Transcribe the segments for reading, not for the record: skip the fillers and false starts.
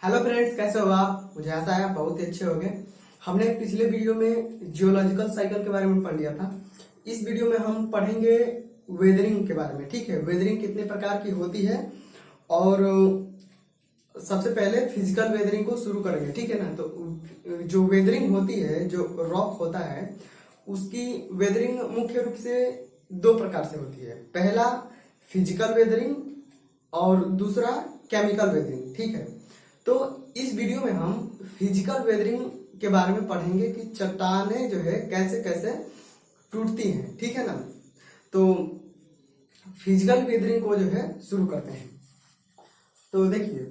Hello friends, कैसे हो आप? मुझे आशा है आप बहुत ही अच्छे होंगे। हमने पिछले वीडियो में जियोलॉजिकल साइकिल के बारे में पढ़ लिया था। इस वीडियो में हम पढ़ेंगे वेदरिंग के बारे में। ठीक है, वेदरिंग कितने प्रकार की होती है और सबसे पहले फिजिकल वेदरिंग को शुरू करेंगे। ठीक है ना। तो जो वेदरिंग होती है, जो रॉक होता है, उसकी वेदरिंग मुख्य रूप से दो प्रकार से होती है। पहला फिजिकल वेदरिंग और दूसरा केमिकल वेदरिंग। ठीक है, तो इस वीडियो में हम फिजिकल वेदरिंग के बारे में पढ़ेंगे कि चट्टानें जो है कैसे कैसे टूटती हैं। ठीक है ना। तो फिजिकल वेदरिंग को जो है शुरू करते हैं। तो देखिए,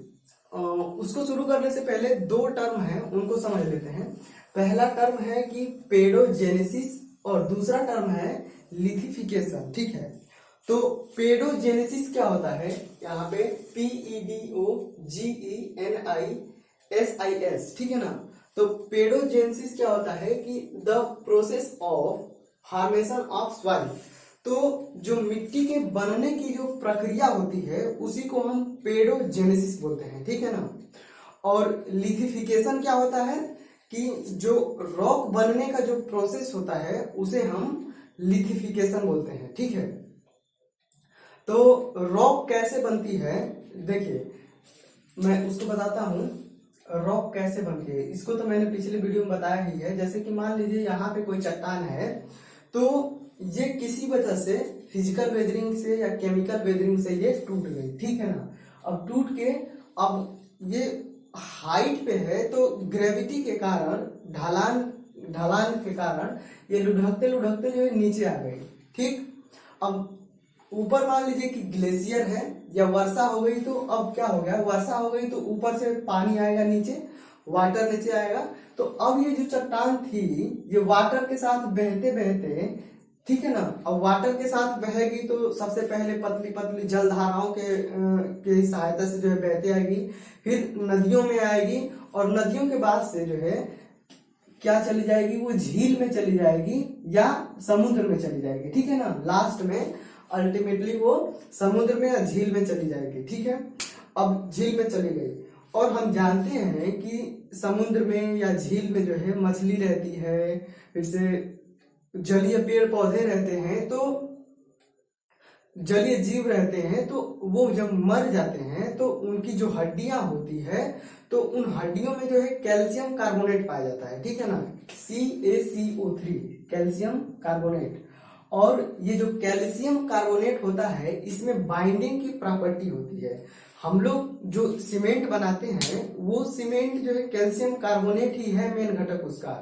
उसको शुरू करने से पहले दो टर्म है, उनको समझ लेते हैं। पहला टर्म है कि पेडोजेनेसिस और दूसरा टर्म है लिथिफिकेशन। ठीक है, तो पेडोजेनेसिस क्या होता है? यहाँ पे PEDOGENISIS। ठीक है ना। तो पेडोजेनेसिस क्या होता है कि the process of formation of soil. तो जो मिट्टी के बनने की जो प्रक्रिया होती है उसी को हम पेडोजेनेसिस बोलते हैं। ठीक है ना। और लिथिफिकेशन क्या होता है कि जो रॉक बनने का जो प्रोसेस होता है उसे हम लिथिफिकेशन बोलते हैं। ठीक है, तो रॉक कैसे बनती है देखिए, मैं उसको बताता हूँ। रॉक कैसे बनती है इसको तो मैंने पिछले वीडियो में बताया ही है। जैसे कि मान लीजिए यहाँ पे कोई चट्टान है, तो ये किसी वजह से फिजिकल वेदरिंग से या केमिकल वेदरिंग से ये टूट गई। ठीक है ना। अब टूट के अब ये हाइट पे है, तो ग्रेविटी के कारण, ढलान के कारण ये लुढ़कते लुढ़कते जो है नीचे आ गई। ठीक, अब ऊपर मान लीजिए कि ग्लेशियर है या वर्षा हो गई, तो अब क्या हो गया, वर्षा हो गई तो ऊपर से पानी आएगा नीचे, वाटर नीचे आएगा। तो अब ये जो चट्टान थी ये वाटर के साथ बहते बहते, ठीक है ना, अब वाटर के साथ बहेगी तो सबसे पहले पतली पतली जलधाराओं के सहायता से जो है बहते आएगी, फिर नदियों में आएगी और नदियों के बाद से जो है क्या चली जाएगी, वो झील में चली जाएगी या समुद्र में चली जाएगी। ठीक है ना। लास्ट में अल्टीमेटली वो समुद्र में या झील में चली जाएगी। ठीक है, अब झील में चली गई और हम जानते हैं कि समुद्र में या झील में जो है मछली रहती है, फिर से जलीय पेड़ पौधे रहते हैं, तो जलीय जीव रहते हैं। तो वो जब मर जाते हैं तो उनकी जो हड्डियां होती है, तो उन हड्डियों में जो है कैल्शियम कार्बोनेट पाया जाता है। ठीक है ना, CaCO3 कैल्शियम कार्बोनेट। और ये जो कैल्शियम कार्बोनेट होता है इसमें बाइंडिंग की प्रॉपर्टी होती है। हम लोग जो सीमेंट बनाते हैं वो सीमेंट जो है कैल्शियम कार्बोनेट ही है मेन घटक उसका।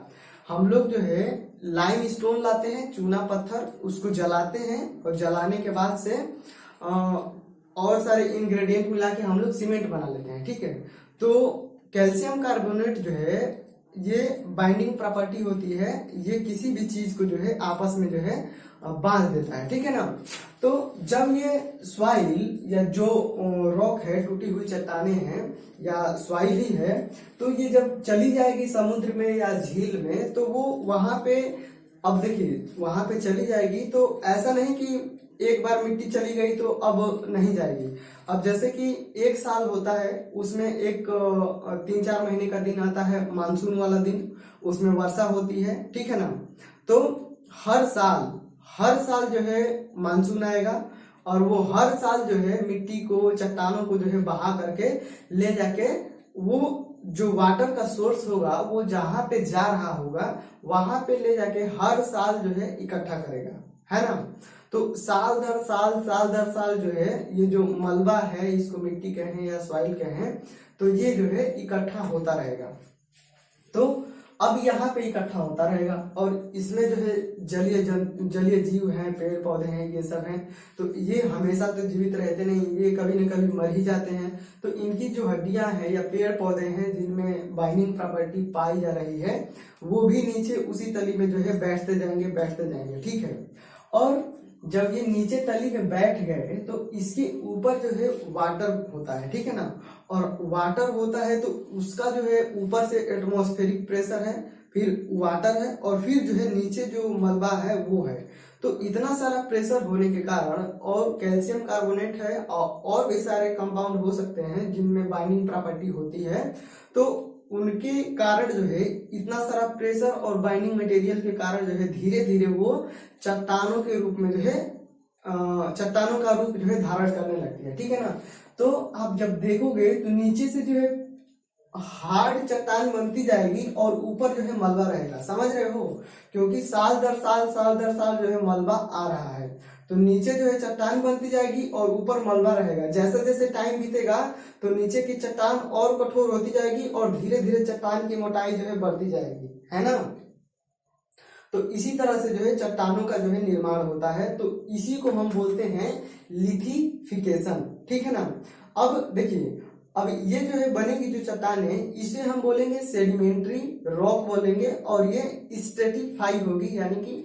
हम लोग जो है लाइम स्टोन लाते हैं, चूना पत्थर, उसको जलाते हैं और जलाने के बाद से और सारे इंग्रेडिएंट मिला के हम लोग सीमेंट बना लेते हैं। ठीक है, तो कैल्शियम कार्बोनेट जो है ये बाइंडिंग प्रॉपर्टी होती है, ये किसी भी चीज को जो है आपस में जो है बांध देता है। ठीक है ना। तो जब ये सॉइल या जो रॉक है, टूटी हुई चट्टानें हैं या सॉइल ही है, तो ये जब चली जाएगी समुद्र में या झील में, तो वो वहां पे, अब देखिए वहां पे चली जाएगी तो ऐसा नहीं कि एक बार मिट्टी चली गई तो अब नहीं जाएगी। अब जैसे कि एक साल होता है, उसमें एक 3-4 महीने का दिन आता है, मानसून वाला दिन, उसमें वर्षा होती है। ठीक है ना। तो हर साल जो है मानसून आएगा और वो हर साल जो है मिट्टी को, चट्टानों को जो है बहा करके ले जाके वो जो वाटर का सोर्स होगा वो जहां पे जा रहा होगा वहां पे ले जाके हर साल जो है इकट्ठा करेगा, है ना। तो साल दर साल जो है ये जो मलबा है, इसको मिट्टी कहें या सॉइल कहें, तो ये जो है इकट्ठा होता रहेगा। तो अब यहाँ पे इकट्ठा होता रहेगा और इसमें जो है जलीय जीव हैं, पेड़ पौधे हैं, ये सब हैं। तो ये हमेशा तो जीवित रहते नहीं, ये कभी न कभी मर ही जाते हैं। तो इनकी जो हड्डियां हैं या पेड़ पौधे हैं जिनमें बाइंडिंग प्रॉपर्टी पाई जा रही है, वो भी नीचे उसी तली में जो है बैठते जाएंगे। ठीक है, और जब ये नीचे तली में बैठ गए तो इसके ऊपर जो है वाटर होता है। ठीक है ना। और वाटर होता है तो उसका जो है ऊपर से एटमॉस्फेरिक प्रेशर है, फिर वाटर है और फिर जो है नीचे जो मलबा है वो है। तो इतना सारा प्रेशर होने के कारण, और कैल्शियम कार्बोनेट है और भी सारे कंपाउंड हो सकते हैं जिनमें बाइंडिंग प्रॉपर्टी होती है, तो उनके कारण जो है इतना सारा प्रेशर और बाइंडिंग मटेरियल के कारण जो है धीरे धीरे वो चट्टानों के रूप में जो है चट्टानों का रूप जो है धारण करने लगती है, ठीक है ना। तो आप जब देखोगे तो नीचे से जो है हार्ड चट्टान बनती जाएगी और ऊपर जो है मलबा रहेगा, समझ रहे हो, क्योंकि साल दर साल जो है मलबा आ रहा है। तो नीचे जो है चट्टान बनती जाएगी और ऊपर मलबा रहेगा। जैसे जैसे टाइम बीतेगा तो नीचे की चट्टान और कठोर होती जाएगी और धीरे धीरे चट्टान की मोटाई जो है बढ़ती जाएगी, है ना। तो इसी तरह से जो है चट्टानों का जो है निर्माण होता है। तो इसी को हम बोलते हैं लिथिफिकेशन, ठीक है ना। अब देखिए, अब ये जो है बनेगी जो चट्टान है, इसे हम बोलेंगे सेडिमेंट्री रॉक बोलेंगे, और ये स्ट्रेटिफाई होगी, यानी कि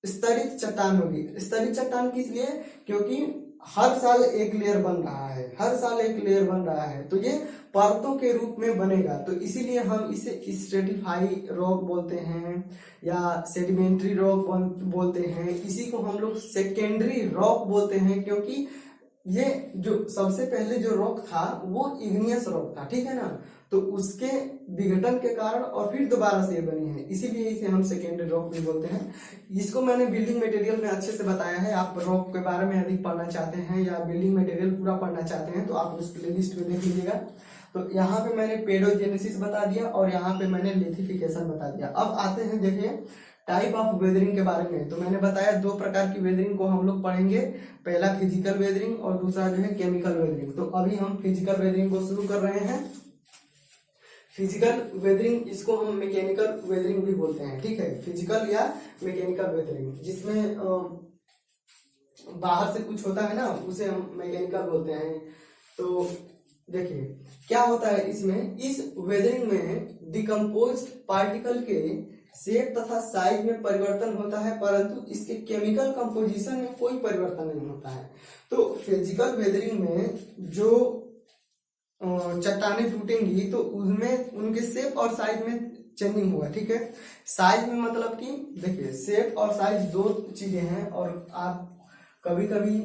स्तरित चट्टान होगी। स्तरित चट्टान किस लिए? क्योंकि हर साल एक लेयर बन रहा है, हर साल एक लेयर बन रहा है, तो ये परतों के रूप में बनेगा। तो इसीलिए हम इसे स्ट्रेटिफाई रॉक बोलते हैं या सेडिमेंट्री रॉक बोलते हैं। इसी को हम लोग सेकेंडरी रॉक बोलते हैं, क्योंकि ये जो सबसे पहले जो रॉक था वो इग्नियस रॉक था, ठीक है ना। तो उसके विघटन के कारण और फिर दोबारा से ये बनी है, इसीलिए इसे हम सेकेंडरी रॉक भी बोलते हैं। इसको मैंने बिल्डिंग मटेरियल में अच्छे से बताया है। आप रॉक के बारे में अधिक पढ़ना चाहते हैं या बिल्डिंग मटेरियल पूरा पढ़ना चाहते हैं तो आप उस प्लेलिस्ट में देख लीजिएगा। तो यहाँ पे मैंने पेडोजेनेसिस बता दिया और यहाँ पे मैंने लिथिफिकेशन बता दिया। अब आते हैं, देखिए, टाइप ऑफ वेदरिंग के बारे में। तो मैंने बताया दो प्रकार की वेदरिंग को हम लोग पढ़ेंगे, पहला फिजिकल वेदरिंग और दूसरा जो है केमिकल वेदरिंग। तो अभी हम फिजिकल वेदरिंग को शुरू कर रहे हैं। फिजिकल वेदरिंग, इसको हम मैकेनिकल वेदरिंग भी बोलते हैं, ठीक है, फिजिकल या मैकेनिकल वेदरिंग, जिसमें बाहर से कुछ होता है ना, उसे हम मैकेनिकल बोलते हैं। तो देखिए क्या होता है इसमें, इस वेदरिंग में डिकम्पोज्ड पार्टिकल के शेप तथा साइज में परिवर्तन होता है, परंतु इसके केमिकल कंपोजिशन में कोई परिवर्तन नहीं होता है। तो फिजिकल वेदरिंग में जो चट्टानें टूटेंगी तो उसमें उनके शेप और साइज में चेंजिंग होगा, ठीक है। साइज में मतलब कि देखिए, शेप और साइज दो चीजें हैं, और आप कभी कभी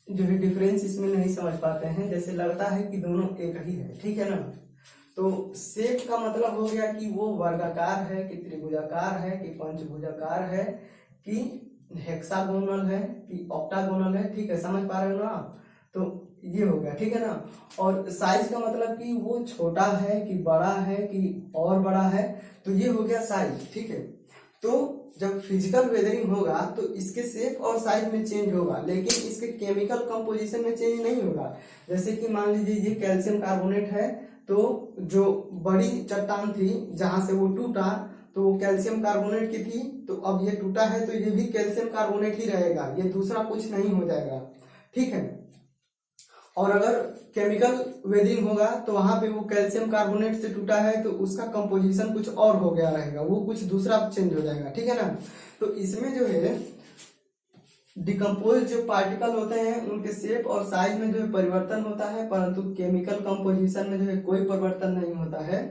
जो है डिफरेंस इसमें नहीं समझ पाते हैं, जैसे लगता है कि दोनों एक ही है, ठीक है ना। तो शेप का मतलब हो गया कि वो वर्गाकार है कि त्रिभुजाकार है कि पंचभुजाकार है कि हेक्सागोनल है कि ऑक्टागोनल है, ठीक है, समझ पा रहे हो ना आप। तो ये हो गया, ठीक है ना। और साइज का मतलब कि वो छोटा है कि बड़ा है कि और बड़ा है, तो ये हो गया साइज, ठीक है। तो जब फिजिकल वेदरिंग होगा तो इसके शेप और साइज में चेंज होगा, लेकिन इसके केमिकल कंपोजिशन में चेंज नहीं होगा। जैसे कि मान लीजिए ये कैल्शियम कार्बोनेट है, तो जो बड़ी चट्टान थी जहां से वो टूटा तो वो कैल्शियम कार्बोनेट की थी, तो अब ये टूटा है तो ये भी कैल्शियम कार्बोनेट ही रहेगा, ये दूसरा कुछ नहीं हो जाएगा, ठीक है। और अगर केमिकल वेदरिंग होगा तो वहां पे वो कैल्शियम कार्बोनेट से टूटा है तो उसका कंपोजिशन कुछ और हो गया रहेगा, वो कुछ दूसरा चेंज हो जाएगा, ठीक है ना। तो इसमें जो है डिकम्पोज जो पार्टिकल होते हैं उनके शेप और साइज में जो है परिवर्तन होता है, परंतु केमिकल कंपोजिशन में जो है कोई परिवर्तन नहीं होता है,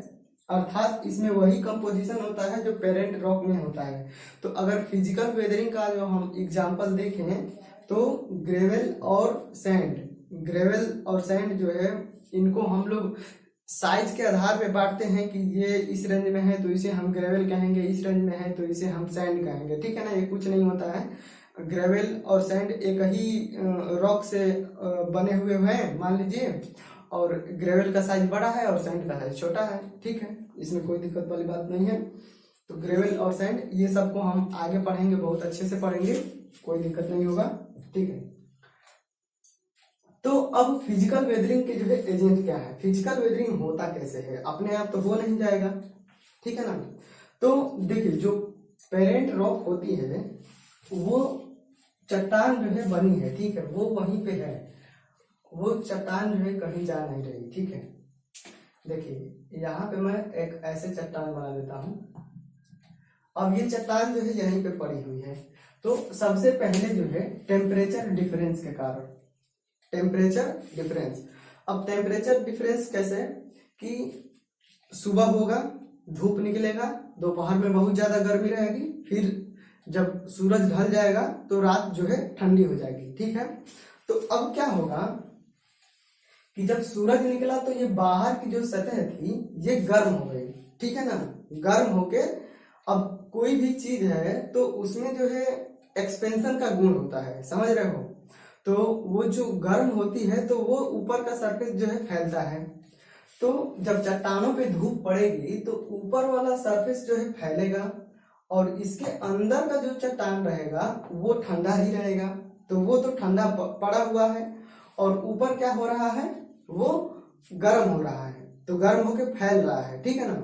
अर्थात इसमें वही कंपोजिशन होता है जो पेरेंट रॉक में होता है। तो अगर फिजिकल वेदरिंग का जो हम एग्जांपल देखें तो ग्रेवल और सैंड, ग्रेवल और सैंड जो है इनको हम लोग साइज के आधार पे बांटते हैं कि ये इस रेंज में है तो इसे हम ग्रेवल कहेंगे, इस रेंज में है तो इसे हम सैंड कहेंगे, ठीक है ना। ये कुछ नहीं होता है, ग्रेवल और सैंड एक ही रॉक से बने हुए हैं मान लीजिए, और ग्रेवल का साइज बड़ा है और सैंड का साइज छोटा है, ठीक है, इसमें कोई दिक्कत वाली बात नहीं है। तो ग्रेवल और सैंड ये सबको हम आगे पढ़ेंगे, बहुत अच्छे से पढ़ेंगे, कोई दिक्कत नहीं होगा, ठीक है। तो अब फिजिकल वेदरिंग के जो है एजेंट क्या है, फिजिकल वेदरिंग होता कैसे है, अपने आप तो हो नहीं जाएगा, ठीक है ना। तो देखिए जो पेरेंट रॉक होती है वो चट्टान जो है बनी है, ठीक है, वो वहीं पे है, वो चट्टान जो है कहीं जा नहीं रही, ठीक है। देखिए यहाँ पे मैं एक ऐसे चट्टान बना देता हूँ, अब ये चट्टान जो है यहीं पे पड़ी हुई है। तो सबसे पहले जो है टेम्परेचर डिफरेंस के कारण, टेम्परेचर डिफरेंस, अब टेम्परेचर डिफरेंस कैसे कि सुबह होगा धूप निकलेगा, दोपहर में बहुत ज्यादा गर्मी रहेगी, फिर जब सूरज ढल जाएगा तो रात जो है ठंडी हो जाएगी, ठीक है। तो अब क्या होगा कि जब सूरज निकला तो ये बाहर की जो सतह थी ये गर्म हो गई, ठीक है ना। गर्म होके अब कोई भी चीज है तो उसमें जो है एक्सपेंशन का गुण होता है, समझ रहे हो। तो वो जो गर्म होती है तो वो ऊपर का सरफेस जो है फैलता है। तो जब चट्टानों पे धूप पड़ेगी तो ऊपर वाला सरफेस जो है फैलेगा और इसके अंदर का जो चट्टान रहेगा वो ठंडा ही रहेगा। तो वो तो ठंडा पड़ा हुआ है और ऊपर क्या हो रहा है, वो गर्म हो रहा है, तो गर्म होके फैल रहा है, ठीक है ना।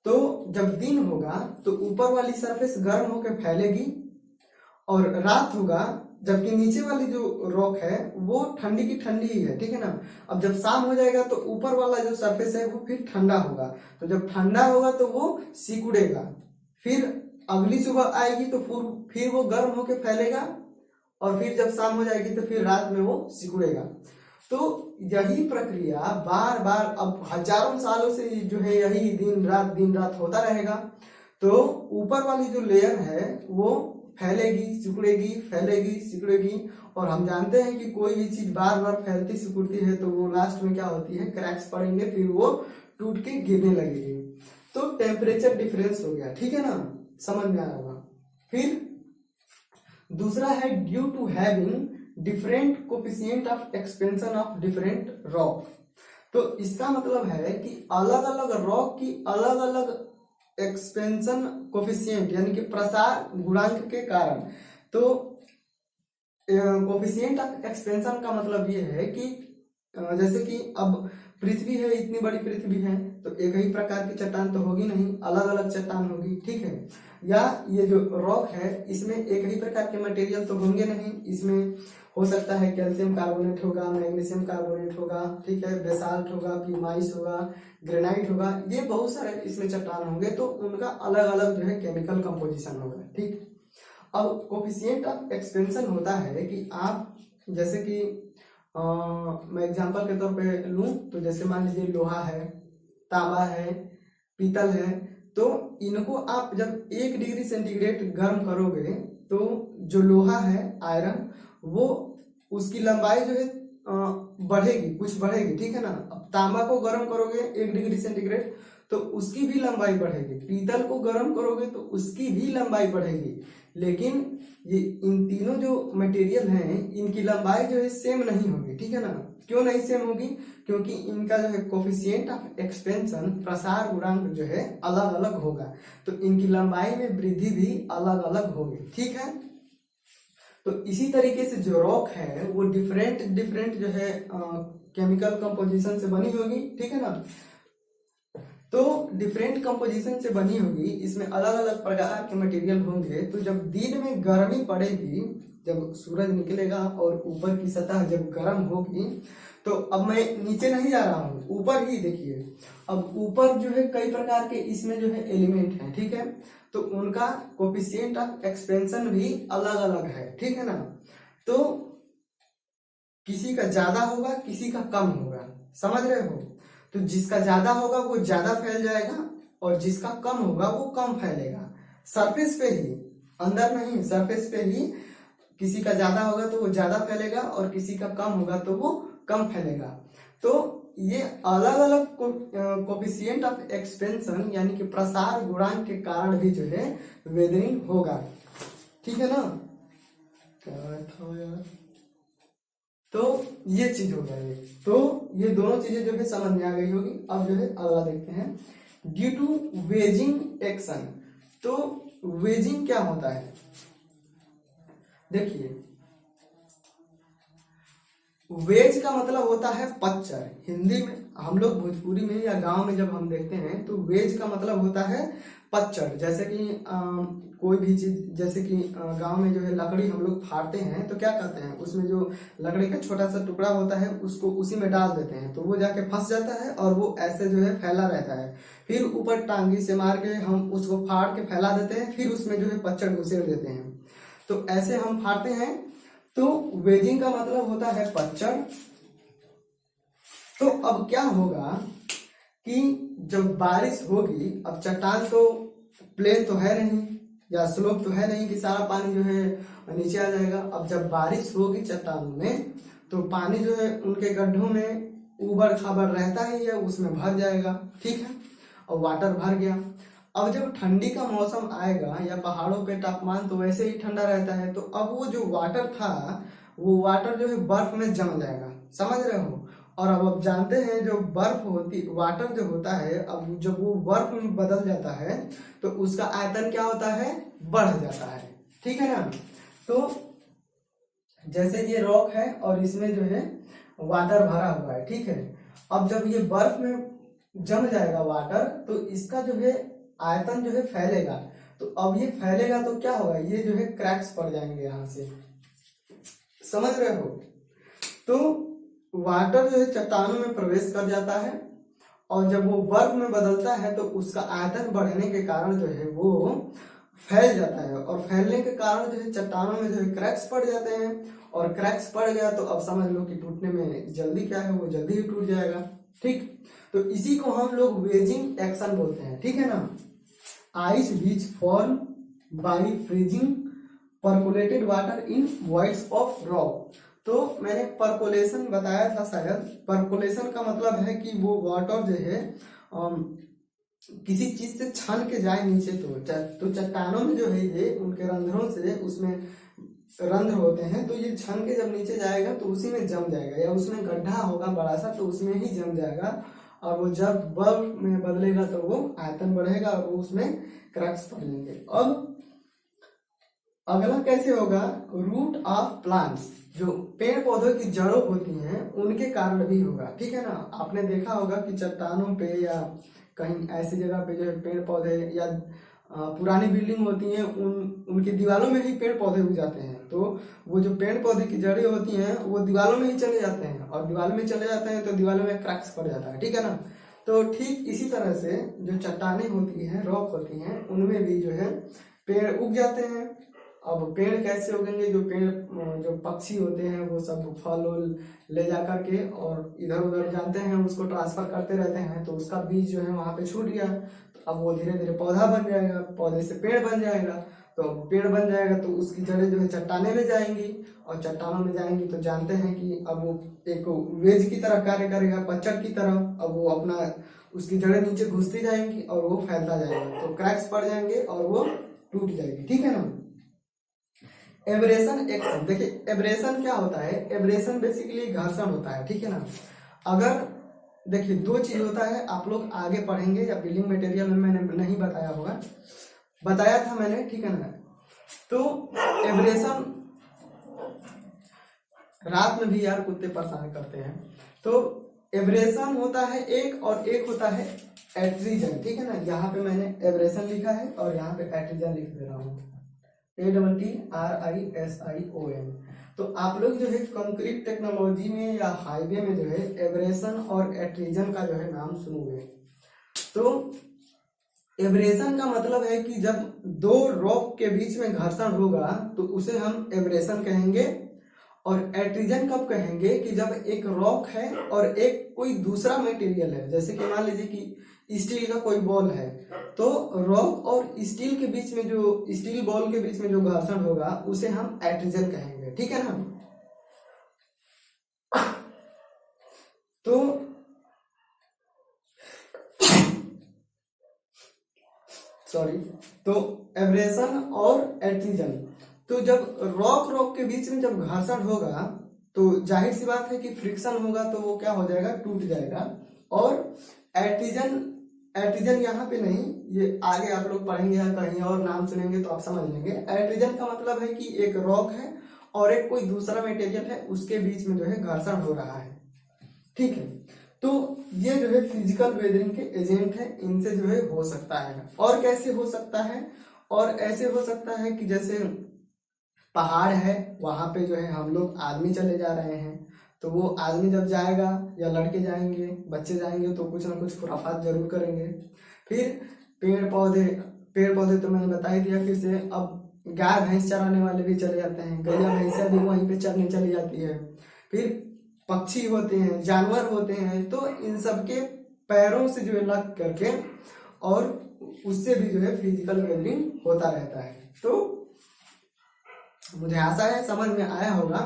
तो जब दिन होगा तो ऊपर वाली सरफेस गर्म होके फैलेगी और रात होगा जबकि नीचे वाली जो रॉक है वो ठंडी की ठंडी ही है, ठीक है ना। अब जब शाम हो जाएगा तो ऊपर वाला जो सरफेस है वो फिर ठंडा होगा, तो जब ठंडा होगा तो वो सिकुड़ेगा, फिर अगली सुबह आएगी तो फिर वो गर्म होके फैलेगा और फिर जब शाम हो जाएगी तो फिर रात में वो सिकुड़ेगा। तो यही प्रक्रिया बार बार अब हजारों सालों से जो है यही दिन रात होता रहेगा। तो ऊपर वाली जो लेयर है वो फैलेगी सिकुड़ेगी, फैलेगी सिकुड़ेगी, और हम जानते हैं कि कोई भी चीज बार बार फैलती सिकुड़ती है तो वो लास्ट में क्या होती है, क्रैक्स पड़ेंगे, फिर वो टूट के गिरने लगेगी। तो टेम्परेचर डिफरेंस हो गया, ठीक है ना, समझ में आ रहा होगा। फिर दूसरा है due to having different coefficient of expansion of different rock. तो इसका मतलब है कि अलग अलग रॉक की अलग अलग एक्सपेंशन कोफिशिएंट यानी कि प्रसार गुणांक के कारण। तो कोफिशिएंट ऑफ एक्सपेंशन का मतलब ये है कि जैसे कि अब पृथ्वी है, इतनी बड़ी पृथ्वी है तो एक ही प्रकार की चट्टान तो होगी नहीं, अलग अलग चट्टान होगी, ठीक है। या ये जो रॉक है इसमें एक ही प्रकार के मटेरियल तो होंगे नहीं, इसमें हो सकता है कैल्शियम कार्बोनेट होगा, मैग्नीशियम कार्बोनेट होगा, ठीक है, बेसाल्ट होगा, प्यूमाइस होगा, ग्रेनाइट होगा, ये बहुत सारे इसमें चट्टान होंगे, तो उनका अलग अलग जो है केमिकल कंपोजिशन होगा, ठीक। अब कोफिशिएंट ऑफ एक्सपेंशन होता है कि आप जैसे कि मैं एग्जांपल के तौर पे लूं तो जैसे मान लीजिए लोहा है, तांबा है, पीतल है, तो इनको आप जब 1 डिग्री सेंटीग्रेड गर्म करोगे तो जो लोहा है आयरन वो उसकी लंबाई जो है बढ़ेगी, कुछ बढ़ेगी, ठीक है ना। अब तांबा को गर्म करोगे 1 डिग्री सेंटीग्रेड तो उसकी भी लंबाई बढ़ेगी, पीतल को गर्म करोगे तो उसकी भी लंबाई बढ़ेगी। लेकिन ये इन तीनों जो मटेरियल हैं इनकी लंबाई जो है सेम नहीं होगी, ठीक है ना। क्यों नहीं सेम होगी, क्योंकि इनका जो है कोफिशिएंट ऑफ एक्सपेंशन प्रसार गुणांक जो है अलग अलग होगा, तो इनकी लंबाई में वृद्धि भी अलग अलग होगी, ठीक है। तो इसी तरीके से जो रॉक है वो डिफरेंट डिफरेंट जो है केमिकल कंपोजिशन से बनी होगी, ठीक है ना। तो डिफरेंट कंपोजिशन से बनी होगी, इसमें अलग अलग प्रकार के मटेरियल होंगे। तो जब दिन में गर्मी पड़ेगी, जब सूरज निकलेगा और ऊपर की सतह जब गर्म होगी, तो अब मैं नीचे नहीं जा रहा हूँ, ऊपर ही देखिए। अब ऊपर जो है कई प्रकार के इसमें जो है एलिमेंट हैं, ठीक है, तो उनका कोफिशिएंट ऑफ एक्सपेंशन भी अलग अलग है, ठीक है ना। तो किसी का ज्यादा होगा, किसी का कम होगा, समझ रहे हो। तो जिसका ज्यादा होगा वो ज्यादा फैल जाएगा और जिसका कम होगा वो कम फैलेगा, सरफेस पे ही, अंदर नहीं, सरफेस पे ही। किसी का ज्यादा होगा तो वो ज्यादा फैलेगा और किसी का कम होगा तो वो कम फैलेगा। तो ये अलग अलग कोफिशिएंट ऑफ एक्सपेंशन यानी कि प्रसार गुणांक के कारण भी जो है वेदरिंग होगा, ठीक है ना। क्या था यार, तो ये चीज हो गया ये। तो ये दोनों चीजें जो है समझ में आ गई होगी। अब जो है अगला देखते हैं, ड्यू टू वेजिंग एक्शन। तो वेजिंग क्या होता है, देखिए वेज का मतलब होता है पच्चर। हिंदी में हम लोग भोजपुरी में या गांव में जब हम देखते हैं तो वेज का मतलब होता है पच्चर। जैसे कि कोई भी चीज, जैसे कि गांव में जो है लकड़ी हम लोग फाड़ते हैं तो क्या करते हैं, उसमें जो लकड़ी का छोटा सा टुकड़ा होता है उसको उसी में डाल देते हैं तो वो जाके फंस जाता है और वो ऐसे जो है फैला रहता है। फिर ऊपर टांगी से मार के हम उसको फाड़ के फैला देते हैं, फिर उसमें जो है पच्चर घुसेड़ देते हैं। तो ऐसे हम फाड़ते हैं। तो वेजिंग का मतलब होता है पच्चर। तो अब क्या होगा कि जब बारिश होगी, अब चट्टान तो प्लेन तो है नहीं, या स्लोप तो है नहीं कि सारा पानी जो है नीचे आ जाएगा। अब जब बारिश होगी चट्टानों में तो पानी जो है उनके गड्ढों में ऊबड़ खाबड़ रहता ही है, उसमें भर जाएगा, ठीक है, और वाटर भर गया। अब जब ठंडी का मौसम आएगा या पहाड़ों पे तापमान तो वैसे ही ठंडा रहता है, तो अब वो जो वाटर था वो वाटर जो है बर्फ में जम जाएगा, समझ रहे हो। और अब आप जानते हैं जो बर्फ होती वाटर जो होता है, अब जब वो बर्फ में बदल जाता है तो उसका आयतन क्या होता है, बढ़ जाता है, ठीक है ना। तो जैसे ये रॉक है और इसमें जो है वाटर भरा हुआ है, ठीक है। अब जब ये बर्फ में जम जाएगा वाटर तो इसका जो है आयतन जो है फैलेगा। तो अब ये फैलेगा तो क्या होगा, ये जो है क्रैक्स पड़ जाएंगे यहाँ से, समझ रहे हो। तो वाटर जो है चट्टानों में प्रवेश कर जाता है और जब वो बर्फ में बदलता है तो उसका आयतन बढ़ने के कारण जो है वो फैल जाता है, और फैलने के कारण जो है चट्टानों में जो है क्रैक्स पड़ जाते हैं, और क्रैक्स पड़ गया तो अब समझ लो कि टूटने में जल्दी क्या है, वो जल्दी ही टूट जाएगा, ठीक। तो इसी को हम लोग वेजिंग एक्शन बोलते हैं, ठीक है ना। Ice which form by freezing percolated water in voids of rock. तो मैंने परकोलेशन बताया था शायद। परकोलेशन का मतलब है कि वो वाटर जो है किसी चीज से छन के जाए नीचे, तो चट्टानों में जो है ये उनके रंध्रों से, उसमें रंध्र होते हैं, तो ये छन के जब नीचे जाएगा तो उसी में जम जाएगा, या उसमें गड्ढा होगा बड़ा सा तो उसमें ही जम जाएगा, और वो जब बर्फ में बदलेगा तो वो आयतन बढ़ेगा और वो उसमें क्रैक्स पड़ जाएंगे। अब अगला कैसे होगा, रूट ऑफ प्लांट्स, जो पेड़ पौधों की जड़ों होती हैं उनके कारण भी होगा, ठीक है ना। आपने देखा होगा कि चट्टानों पे या कहीं ऐसी जगह पे जो है पेड़ पौधे या पुरानी बिल्डिंग होती हैं उनकी दीवारों में ही पेड़ पौधे उग जाते हैं, तो वो जो पेड़ पौधे की जड़ें होती हैं वो दीवारों में ही चले जाते हैं, और दीवारों में चले जाते हैं तो दीवारों में क्रैक्स पड़ जाता है, ठीक है ना। तो ठीक इसी तरह से जो चट्टानें होती हैं, रॉक होती हैं, उनमें भी जो है पेड़ उग जाते हैं। अब पेड़ कैसे उगेंगे, जो पक्षी होते हैं वो सब फल उल ले जा करके और इधर उधर जानते हैं उसको ट्रांसफर करते रहते हैं, तो उसका बीज जो है वहां पे छूट गया, तो अब वो धीरे धीरे पौधा बन जाएगा, पौधे से पेड़ बन जाएगा, तो पेड़ बन जाएगा तो उसकी जड़ें जो है चट्टाने में जाएंगी, और चट्टानों में जाएंगी तो जानते हैं कि अब वो एक वेज की तरह कार्य करेगा, पच्चड़ की तरह। अब वो अपना उसकी जड़ें नीचे घुसती जाएंगी और वो फैलता जाएगा, तो क्रैक्स पड़ जाएंगे और वो टूट जाएगी, ठीक है ना। एब्रेशन एक्शन, देखिए एब्रेशन क्या होता है, एब्रेशन बेसिकली घर्षण होता है, ठीक है ना। अगर देखिए दो चीज होता है, आप लोग आगे पढ़ेंगे या बिल्डिंग मटेरियल में मैंने नहीं बताया होगा, बताया था मैंने, ठीक है ना। तो एब्रेशन, रात में भी यार कुत्ते परेशान करते हैं, तो एब्रेशन होता है एक, और एक होता है एट्रीजन, ठीक है ना। यहाँ पे मैंने एब्रेशन लिखा है और यहाँ पे एट्रीजन लिख दे रहा हूँ, ATTRISION। तो आप लोग जो है कंक्रीट टेक्नोलॉजी में या हाईवे में जो है एब्रेशन और एट्रीजन का जो है नाम सुनोगे। तो एब्रेशन का मतलब है कि जब दो रॉक के बीच में घर्षण होगा तो उसे हम एब्रेशन कहेंगे, और एट्रीजन कब कहेंगे कि जब एक रॉक है और एक कोई दूसरा मटेरियल है, जैसे कि मान लीजिए कि स्टील का कोई बॉल है, तो रॉक और स्टील के बीच में, जो स्टील बॉल के बीच में जो घर्षण होगा उसे हम एट्रीजन कहेंगे, ठीक है ना। तो सॉरी, तो एब्रेशन और एट्रीजन, तो जब रॉक के बीच में जब घर्षण होगा तो जाहिर सी बात है कि फ्रिक्शन होगा, तो वो क्या हो जाएगा, टूट जाएगा। और एट्रीजन यहाँ पे नहीं, ये आगे आप लोग पढ़ेंगे या कहीं और नाम सुनेंगे तो आप समझ लेंगे। एट्रीजन का मतलब है कि एक रॉक है और एक कोई दूसरा मटेरियल है, उसके बीच में जो है घर्षण हो रहा है, ठीक है। तो ये जो है फिजिकल वेदरिंग के एजेंट है, इनसे जो है हो सकता है। और कैसे हो सकता है, और ऐसे हो सकता है कि जैसे पहाड़ है, वहां पे जो है हम लोग आदमी चले जा रहे हैं, तो वो आदमी जब जाएगा या लड़के जाएंगे, बच्चे जाएंगे, तो कुछ ना कुछ खुराफात जरूर करेंगे। फिर पेड़ पौधे तो मैंने बता ही दिया। फिर से अब गाय भैंस चराने वाले भी चले जाते हैं, गैया भैंसिया भी वहीं पे चरने चली जाती है। फिर पक्षी होते हैं, जानवर होते हैं, तो इन सबके पैरों से जो है लग करके और उससे भी जो है फिजिकल वेदरिंग होता रहता है। तो मुझे आशा है समझ में आया होगा।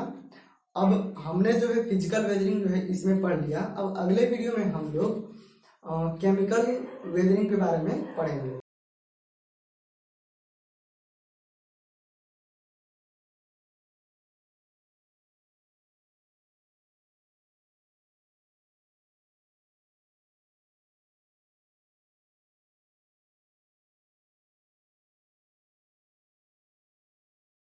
अब हमने जो है फिजिकल वेदरिंग जो है इसमें पढ़ लिया। अब अगले वीडियो में हम लोग केमिकल वेदरिंग के बारे में पढ़ेंगे।